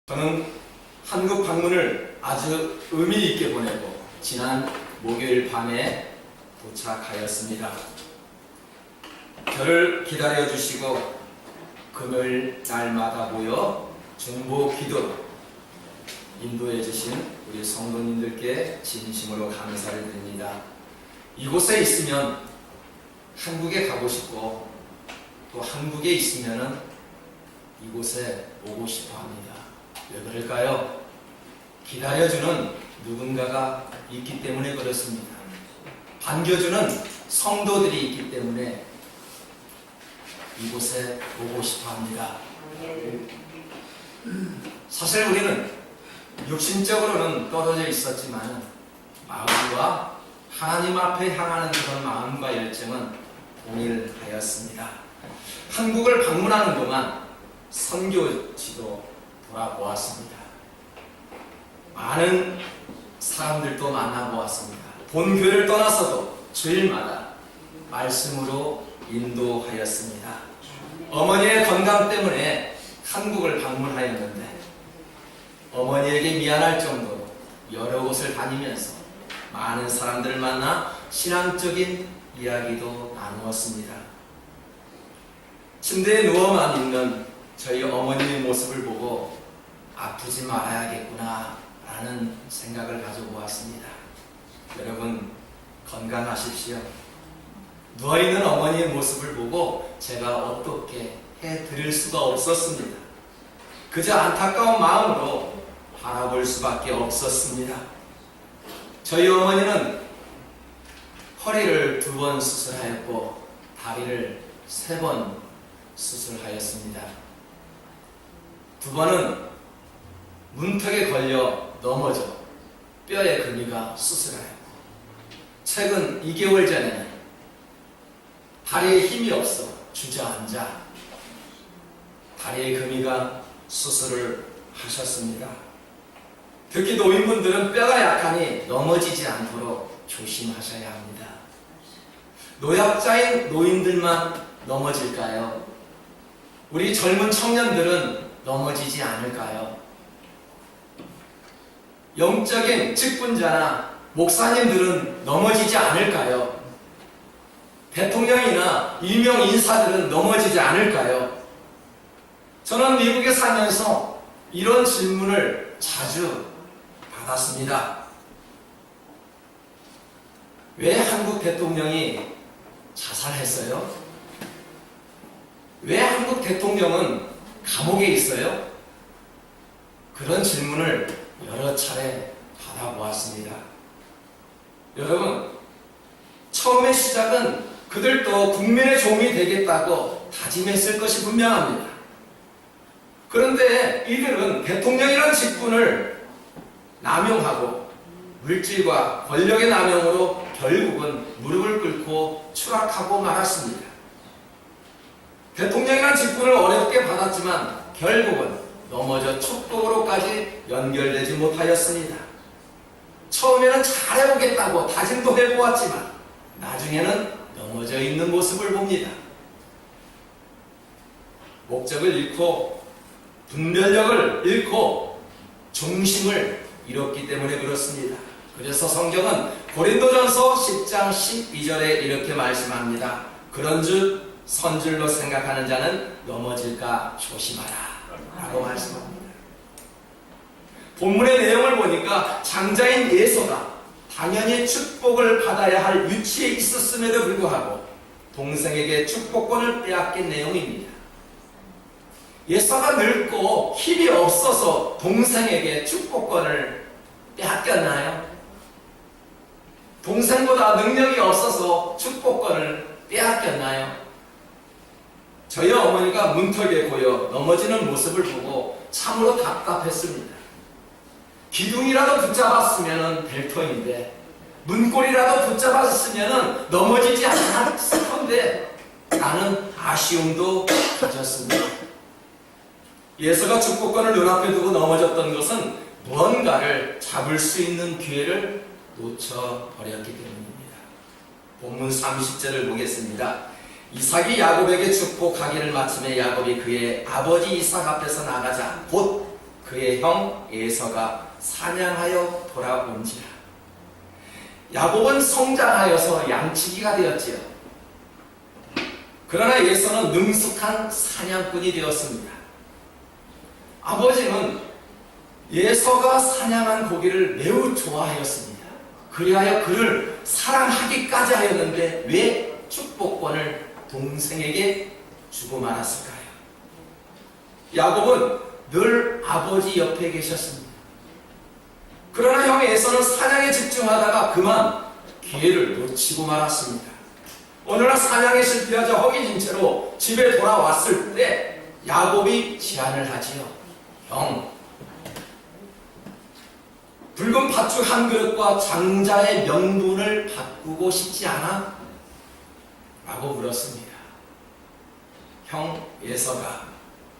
저는 한국 방문을 아주 의미 있게 보내고 지난 목요일 밤에 도착하였습니다. 저를 기다려 주시고 금요일 날마다 모여 중보 기도로 인도해 주신 우리 성도님들께 진심으로 감사를 드립니다. 이곳에 있으면 한국에 가고 싶고 또 한국에 있으면 이곳에 오고 싶어 합니다. 왜 그럴까요? 기다려주는 누군가가 있기 때문에 그렇습니다. 반겨주는 성도들이 있기 때문에 이곳에 오고 싶어 합니다. 사실 우리는 육신적으로는 떨어져 있었지만 마음과 하나님 앞에 향하는 그런 마음과 열정은 동일하였습니다. 한국을 방문하는 동안 선교지도 돌아보았습니다. 많은 사람들도 만나보았습니다. 본교회를 떠나서도 주일마다 말씀으로 인도하였습니다. 어머니의 건강 때문에 한국을 방문하였는데 어머니에게 미안할 정도로 여러 곳을 다니면서 많은 사람들을 만나 신앙적인 이야기도 나누었습니다. 침대에 누워만 있는 저희 어머니의 모습을 보고 아프지 말아야겠구나 라는 생각을 가지고 왔습니다. 여러분 건강하십시오. 누워있는 어머니의 모습을 보고 제가 어떻게 해드릴 수가 없었습니다. 그저 안타까운 마음으로 바라볼 수밖에 없었습니다. 저희 어머니는 허리를 2번 수술하였고 다리를 3번 수술하였습니다. 2번은 문턱에 걸려 넘어져 뼈의 금이가 수술하였고 최근 2개월 전에는 다리에 힘이 없어 주저앉아 다리의 금이가 수술을 하셨습니다. 특히 노인분들은 뼈가 약하니 넘어지지 않도록 조심하셔야 합니다. 노약자인 노인들만 넘어질까요? 우리 젊은 청년들은 넘어지지 않을까요? 영적인 직분자나 목사님들은 넘어지지 않을까요? 대통령이나 유명 인사들은 넘어지지 않을까요? 저는 미국에 살면서 이런 질문을 자주 받았습니다. 왜 한국 대통령이 자살했어요? 왜 한국 대통령은 감옥에 있어요? 그런 질문을 여러 차례 받아보았습니다. 여러분, 처음의 시작은 그들도 국민의 종이 되겠다고 다짐했을 것이 분명합니다. 그런데 이들은 대통령이라는 직분을 남용하고 물질과 권력의 남용으로 결국은 무릎을 꿇고 추락하고 말았습니다. 대통령이라는 직분을 어렵게 받았지만 결국은 넘어져 축복으로까지 연결되지 못하였습니다. 처음에는 잘해보겠다고 다짐도 해보았지만 나중에는 넘어져 있는 모습을 봅니다. 목적을 잃고 분별력을 잃고 중심을 잃었기 때문에 그렇습니다. 그래서 성경은 고린도전서 10장 12절에 이렇게 말씀합니다. 그런즉 선줄로 생각하는 자는 넘어질까 조심하라 라고 말씀합니다. 본문의 내용을 보니까 장자인 예서가 당연히 축복을 받아야 할 위치에 있었음에도 불구하고 동생에게 축복권을 빼앗긴 내용입니다. 예서가 늙고 힘이 없어서 동생에게 축복권을 빼앗겼나요? 동생보다 능력이 없어서 축복권을 빼앗겼나요? 저희 어머니가 문턱에 고여 넘어지는 모습을 보고 참으로 답답했습니다. 기둥이라도 붙잡았으면 될 터인데 문고리라도 붙잡았으면 넘어지지 않았을 텐데 라는 아쉬움도 가졌습니다. 예서가 축복권을 눈앞에 두고 넘어졌던 것은 무언가를 잡을 수 있는 기회를 놓쳐버렸기 때문입니다. 본문 30절을 보겠습니다. 이삭이 야곱에게 축복하기를 마침에 야곱이 그의 아버지 이삭 앞에서 나가자 곧 그의 형 에서가 사냥하여 돌아온지라. 야곱은 성장하여서 양치기가 되었지요. 그러나 에서는 능숙한 사냥꾼이 되었습니다. 아버지는 에서가 사냥한 고기를 매우 좋아하였습니다. 그리하여 그를 사랑하기까지 하였는데 왜 축복권을 동생에게 주고 말았을까요? 야곱은 늘 아버지 옆에 계셨습니다. 그러나 형 에서는 사냥에 집중하다가 그만 기회를 놓치고 말았습니다. 어느 날 사냥에 실패하자 허기진 채로 집에 돌아왔을 때 야곱이 제안을 하지요. 형, 붉은 팥죽 한 그릇과 장자의 명분을 바꾸고 싶지 않아? 라고 물었습니다. 형 에서가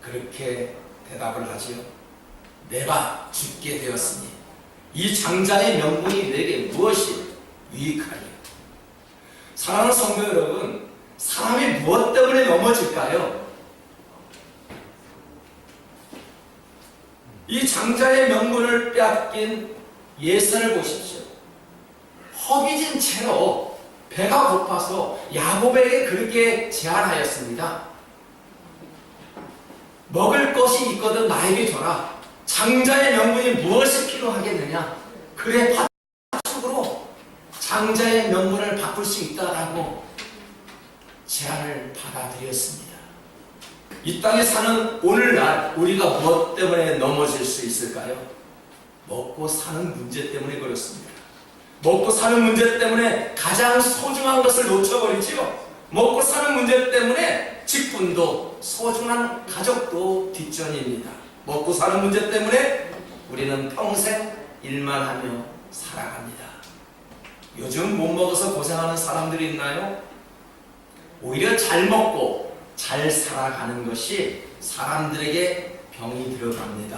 그렇게 대답을 하지요. 내가 죽게 되었으니 이 장자의 명분이 내게 무엇이 유익하리요? 사랑하는 성도 여러분, 사람이 무엇 때문에 넘어질까요? 이 장자의 명분을 빼앗긴 예선을 보십시오. 허기진 채로 배가 고파서 야곱에게 그렇게 제안하였습니다. 먹을 것이 있거든 나에게 줘라. 장자의 명분이 무엇이 필요하겠느냐? 그래, 팥죽으로 장자의 명분을 바꿀 수 있다라고 제안을 받아들였습니다. 이 땅에 사는 오늘날 우리가 무엇 때문에 넘어질 수 있을까요? 먹고 사는 문제 때문에 그렇습니다. 먹고 사는 문제 때문에 가장 소중한 것을 놓쳐버리지요. 먹고 사는 문제 때문에 직분도 소중한 가족도 뒷전입니다. 먹고 사는 문제 때문에 우리는 평생 일만 하며 살아갑니다. 요즘 못 먹어서 고생하는 사람들이 있나요? 오히려 잘 먹고 잘 살아가는 것이 사람들에게 병이 들어갑니다.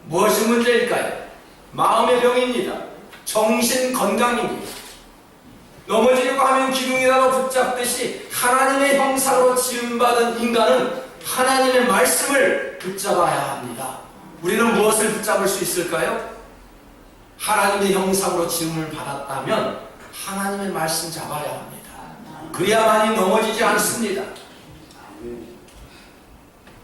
무엇이 문제일까요? 마음의 병입니다. 정신 건강입니다. 넘어지려고 하면 기둥이라도 붙잡듯이 하나님의 형상으로 지음받은 인간은 하나님의 말씀을 붙잡아야 합니다. 우리는 무엇을 붙잡을 수 있을까요? 하나님의 형상으로 지음을 받았다면 하나님의 말씀 잡아야 합니다. 그래야만이 넘어지지 않습니다.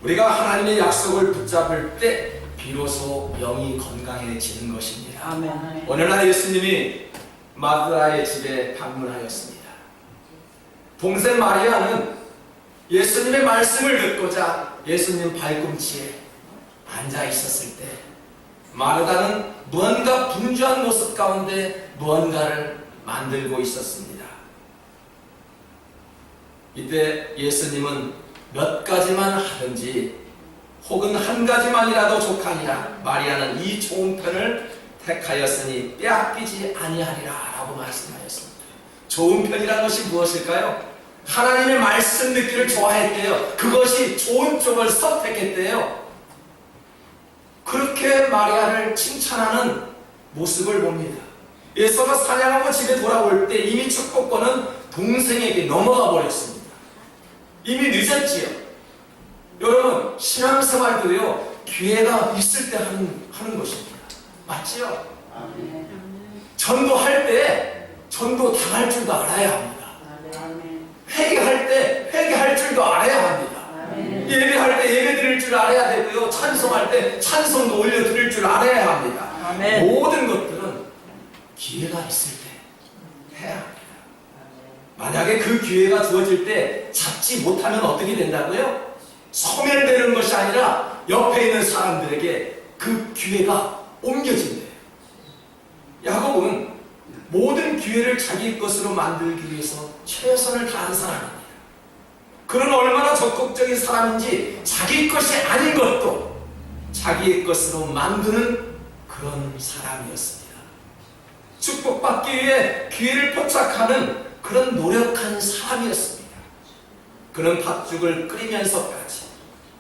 우리가 하나님의 약속을 붙잡을 때 비로소 영이 건강해지는 것입니다. 아멘. 오늘날 예수님이 마르다의 집에 방문하였습니다. 동생 마리아는 예수님의 말씀을 듣고자 예수님 발꿈치에 앉아 있었을 때 마르다는 무언가 분주한 모습 가운데 무언가를 만들고 있었습니다. 이때 예수님은 몇 가지만 하든지 혹은 한 가지만이라도 족하니라 마리아는 이 좋은 편을 택하였으니 빼앗기지 아니하리라 라고 말씀하였습니다. 좋은 편이라는 것이 무엇일까요? 하나님의 말씀 듣기를 좋아했대요. 그것이 좋은 쪽을 선택했대요. 그렇게 마리아를 칭찬하는 모습을 봅니다. 에서가 사냥하고 집에 돌아올 때 이미 축복권은 동생에게 넘어가 버렸습니다. 이미 늦었지요. 여러분, 신앙생활도요, 기회가 있을 때 하는 것입니다. 맞지요? 전도할 때 전도 당할 줄도 알아야 합니다. 회개할 때 회개할 줄도 알아야 합니다. 예배할 때 예배 드릴 줄 알아야 되고요. 찬송할 때 찬송도 올려 드릴 줄 알아야 합니다. 모든 것들은 기회가 있을 때 해야 합니다. 만약에 그 기회가 주어질 때 잡지 못하면 어떻게 된다고요? 소멸되는 것이 아니라 옆에 있는 사람들에게 그 기회가 옮겨진대요. 야곱은 모든 기회를 자기 것으로 만들기 위해서 최선을 다한 사람입니다. 그는 얼마나 적극적인 사람인지 자기 것이 아닌 것도 자기의 것으로 만드는 그런 사람이었습니다. 축복받기 위해 기회를 포착하는 그런 노력한 사람이었습니다. 그는 팥죽을 끓이면서까지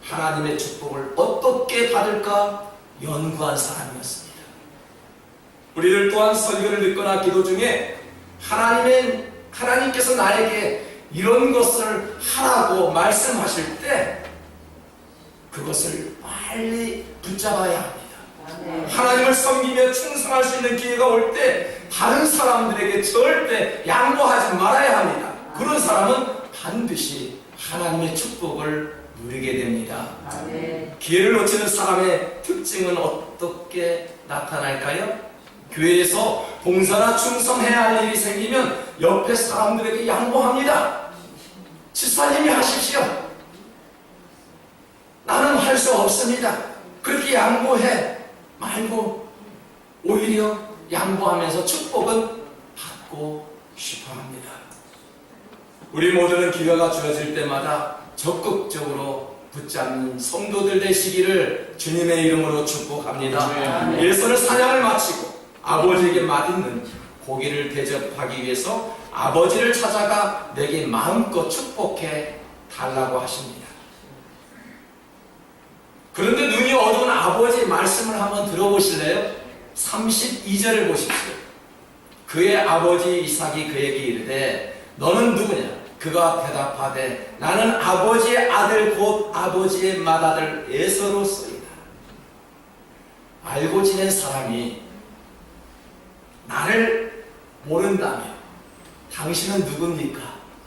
하나님의 축복을 어떻게 받을까 연구한 사람이었습니다. 우리들 또한 설교를 듣거나 기도 중에 하나님께서 나에게 이런 것을 하라고 말씀하실 때 그것을 빨리 붙잡아야 합니다. 하나님을 섬기며 충성할 수 있는 기회가 올 때 다른 사람들에게 절대 양보하지 말아야 합니다. 그런 사람은 반드시 하나님의 축복을 누리게 됩니다. 기회를 놓치는 사람의 특징은 어떻게 나타날까요? 교회에서 봉사나 충성해야 할 일이 생기면 옆에 사람들에게 양보합니다. 집사님이 하십시오. 나는 할 수 없습니다. 그렇게 양보해 말고 오히려 양보하면서 축복은 받고 싶어 합니다. 우리 모두는 기회가 주어질 때마다 적극적으로 붙잡는 성도들 되시기를 주님의 이름으로 축복합니다. 일선을 사냥을 마치고 아버지에게 맛있는 고기를 대접하기 위해서 아버지를 찾아가 내게 마음껏 축복해 달라고 하십니다. 그런데 눈이 어두운 아버지의 말씀을 한번 들어보실래요? 32절을 보십시오. 그의 아버지 이삭이 그에게 이르되 너는 누구냐? 그가 대답하되 나는 아버지의 아들 곧 아버지의 맏아들 에서로소이다. 알고 지낸 사람이 나를 모른다며 당신은 누굽니까?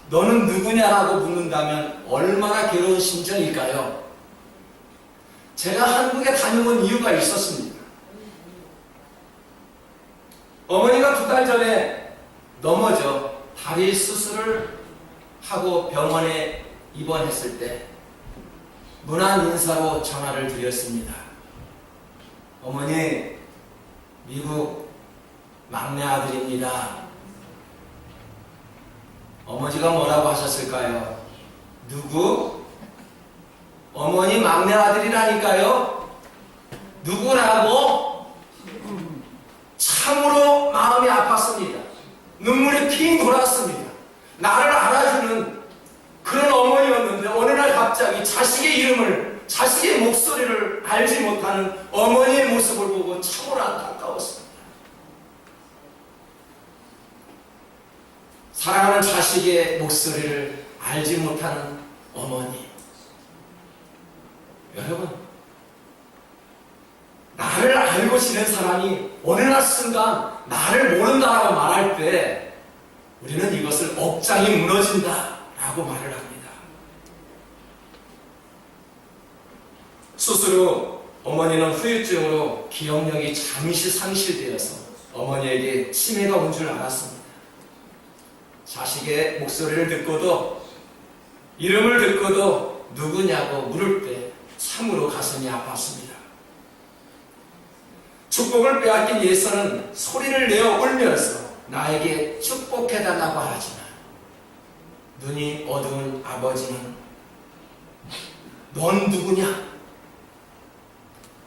너는 누구냐라고 묻는다면 얼마나 괴로운 심정일까요? 제가 한국에 다녀온 이유가 있었습니다. 어머니가 2달 전에 넘어져 다리 수술을 하고 병원에 입원했을 때 문안 인사로 전화를 드렸습니다. 어머니, 미국 막내 아들입니다. 어머니가 뭐라고 하셨을까요? 누구? 어머니 막내 아들이라니까요? 누구라고? 참으로 마음이 아팠습니다. 눈물이 핑 돌았습니다. 나를 알아주는 그런 어머니였는데 어느 날 갑자기 자식의 이름을, 자식의 목소리를 알지 못하는 어머니의 모습을 보고 참으로 안타까웠습니다. 사랑하는 자식의 목소리를 알지 못하는 어머니. 여러분, 나를 알고 지낸 사람이 어느 날 순간 나를 모른다라고 말할 때 우리는 이것을 억장이 무너진다라고 말을 합니다. 수술 후 어머니는 후유증으로 기억력이 잠시 상실되어서 어머니에게 치매가 온 줄 알았습니다. 자식의 목소리를 듣고도 이름을 듣고도 누구냐고 물을 때 참으로 가슴이 아팠습니다. 축복을 빼앗긴 예서는 소리를 내어 울면서 나에게 축복해달라고 하지만 눈이 어두운 아버지는 넌 누구냐?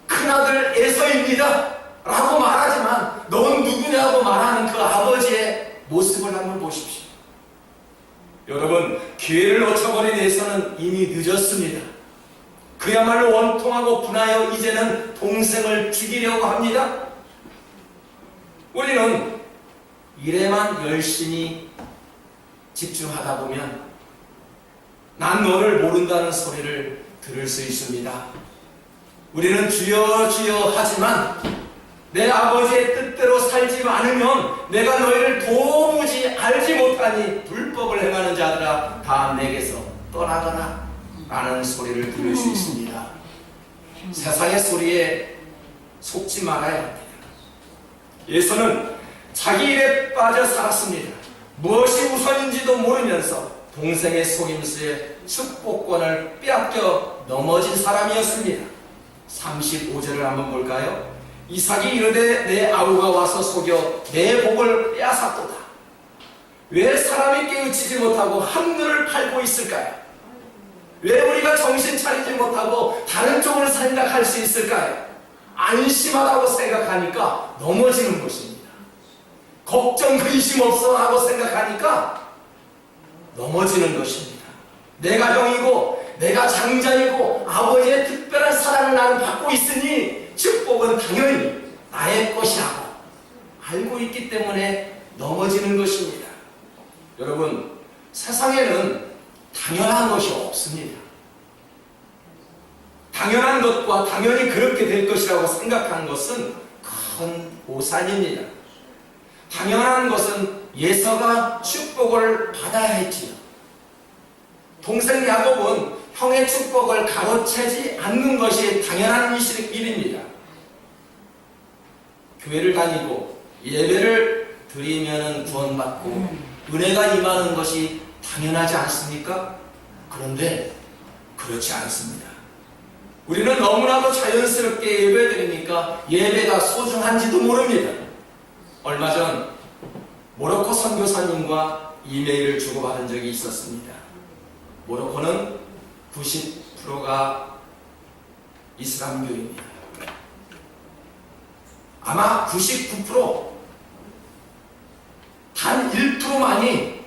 큰아들 에서입니다 라고 말하지만 넌 누구냐고 말하는 그 아버지의 모습을 한번 보십시오. 여러분, 기회를 놓쳐버린 에서는 이미 늦었습니다. 그야말로 원통하고 분하여 이제는 동생을 죽이려고 합니다. 우리는 일에만 열심히 집중하다 보면 난 너를 모른다는 소리를 들을 수 있습니다. 우리는 주여 주여 하지만 내 아버지의 뜻대로 살지 않으면 내가 너희를 도무지 알지 못하니 불법을 행하는 자들아 다 내게서 떠나거나 라는 소리를 들을 수 있습니다. 세상의 소리에 속지 말아야 합니다. 예수는 자기 일에 빠져 살았습니다. 무엇이 우선인지도 모르면서 동생의 속임수에 축복권을 빼앗겨 넘어진 사람이었습니다. 35절을 한번 볼까요? 이삭이 이르되 내 아우가 와서 속여 내 복을 빼앗았도다. 왜 사람이 깨우치지 못하고 한눈을 팔고 있을까요? 왜 우리가 정신 차리지 못하고 다른 쪽을 생각할 수 있을까요? 안심하다고 생각하니까 넘어지는 것입니다. 걱정 근심 없어 하고 생각하니까 넘어지는 것입니다. 내가 형이고 내가 장자이고 아버지의 특별한 사랑을 나는 받고 있으니 축복은 당연히 나의 것이라고 알고 있기 때문에 넘어지는 것입니다. 여러분, 세상에는 당연한 것이 없습니다. 당연한 것과 당연히 그렇게 될 것이라고 생각하는 것은 큰 오산입니다. 당연한 것은 예서가 축복을 받아야 했지요. 동생 야곱은 형의 축복을 가로채지 않는 것이 당연한 일입니다. 교회를 다니고 예배를 드리면 구원받고 은혜가 임하는 것이 당연하지 않습니까? 그런데 그렇지 않습니다. 우리는 너무나도 자연스럽게 예배 드리니까 예배가 소중한지도 모릅니다. 얼마 전 모로코 선교사님과 이메일을 주고받은 적이 있었습니다. 모로코는 90%가 이슬람교입니다. 아마 99%, 단 1%만이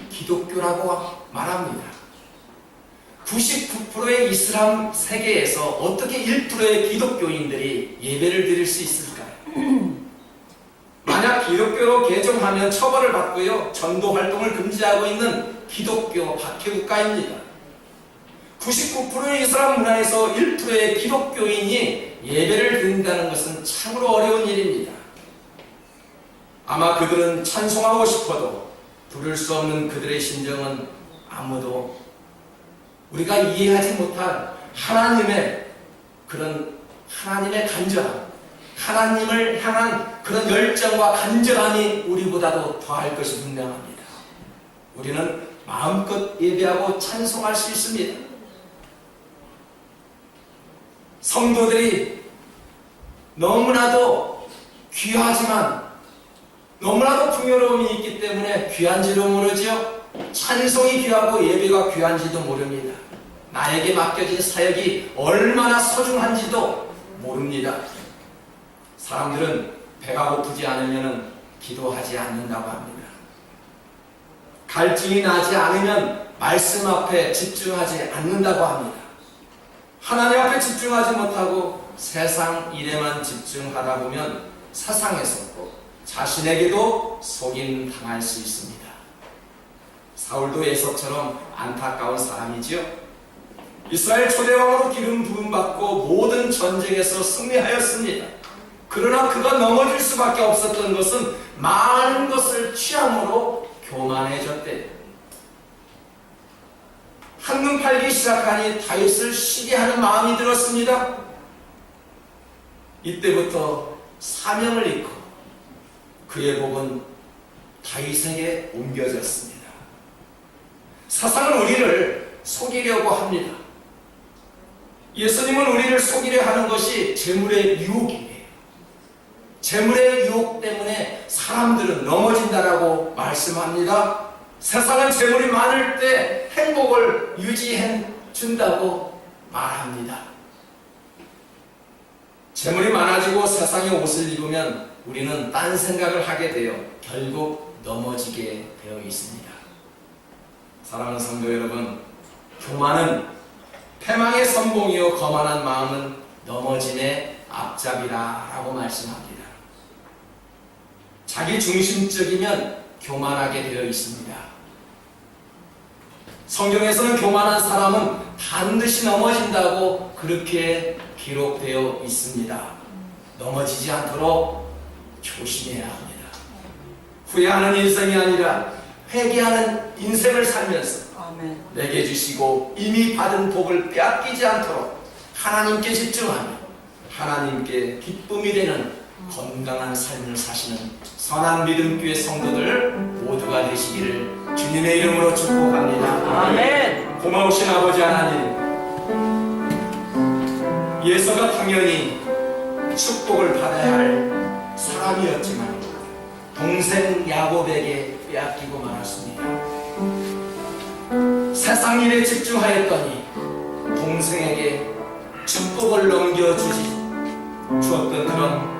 기독교라고 말합니다. 99%의 이슬람 세계에서 어떻게 1%의 기독교인들이 예배를 드릴 수 있을까요? 만약 기독교로 개종하면 처벌을 받고요, 전도 활동을 금지하고 있는 기독교 박해국가입니다. 99%의 이슬람 문화에서 1%의 기독교인이 예배를 드린다는 것은 참으로 어려운 일입니다. 아마 그들은 찬송하고 싶어도 부를 수 없는 그들의 심정은 아무도 우리가 이해하지 못할 하나님의 그런 하나님의 간절함, 하나님을 향한 그런 열정과 간절함이 우리보다도 더할 것이 분명합니다. 우리는 마음껏 예배하고 찬송할 수 있습니다. 성도들이 너무나도 귀하지만 너무나도 풍요로움이 있기 때문에 귀한지도 모르죠. 찬송이 귀하고 예배가 귀한지도 모릅니다. 나에게 맡겨진 사역이 얼마나 소중한지도 모릅니다. 사람들은 배가 고프지 않으면 기도하지 않는다고 합니다. 갈증이 나지 않으면 말씀 앞에 집중하지 않는다고 합니다. 하나님 앞에 집중하지 못하고 세상 일에만 집중하다 보면 사상에서 자신에게도 속임 당할 수 있습니다. 사울도 에서처럼 안타까운 사람이지요. 이스라엘 초대왕으로 기름 부음 받고 모든 전쟁에서 승리하였습니다. 그러나 그가 넘어질 수밖에 없었던 것은 많은 것을 취함으로 교만해졌대요. 한눈 팔기 시작하니 다윗을 시게 하는 마음이 들었습니다. 이때부터 사명을 잊고 그의 복은 다윗에게 옮겨졌습니다. 사상은 우리를 속이려고 합니다. 예수님은 우리를 속이려 하는 것이 재물의 유혹이에요. 재물의 유혹 때문에 사람들은 넘어진다라고 말씀합니다. 세상은 재물이 많을 때 행복을 유지해 준다고 말합니다. 재물이 많아지고 세상에 옷을 입으면 우리는 딴 생각을 하게 되어 결국 넘어지게 되어 있습니다. 사랑하는 성도 여러분, 교만은 패망의 선봉이요 거만한 마음은 넘어짐의 앞잡이라고 말씀합니다. 자기 중심적이면 교만하게 되어 있습니다. 성경에서는 교만한 사람은 반드시 넘어진다고 그렇게 기록되어 있습니다. 넘어지지 않도록 조심해야 합니다. 후회하는 인생이 아니라 회개하는 인생을 살면서 내게 주시고 이미 받은 복을 빼앗기지 않도록 하나님께 집중하며 하나님께 기쁨이 되는 건강한 삶을 사시는 선한 믿음교회 성도들 모두가 되시기를 주님의 이름으로 축복합니다. 아멘. 고마우신 아버지 하나님, 예서가 당연히 축복을 받아야 할 사람이었지만 동생 야곱에게 빼앗기고 말았습니다. 세상 일에 집중하였더니 동생에게 축복을 주었던 그런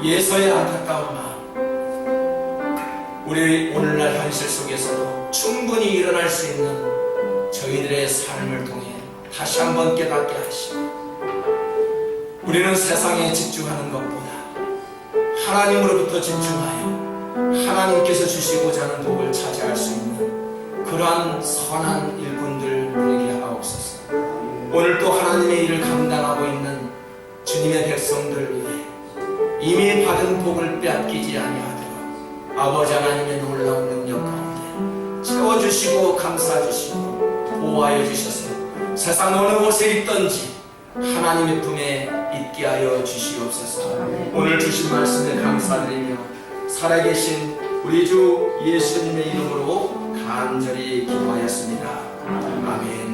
예서의 안타까운 마음, 우리 오늘날 현실 속에서도 충분히 일어날 수 있는 저희들의 삶을 통해 다시 한번 깨닫게 하시고, 우리는 세상에 집중하는 것보다 하나님으로부터 집중하여 하나님께서 주시고자 하는 복을 차지할 수 있는 그러한 선한 일꾼들 되게 하옵소서. 오늘 또 하나님의 일을 감당하고 있는 주님의 백성들 위해 이미 받은 복을 빼앗기지 아니하도록 아버지 하나님의 놀라운 능력 가운데 채워주시고 감싸주시고 보호하여 주셔서 세상 어느 곳에 있든지 하나님의 품에 있게 하여 주시옵소서. 오늘 주신 말씀에 감사드리며 살아계신 우리 주 예수님의 이름으로 간절히 기도하였습니다. 아멘.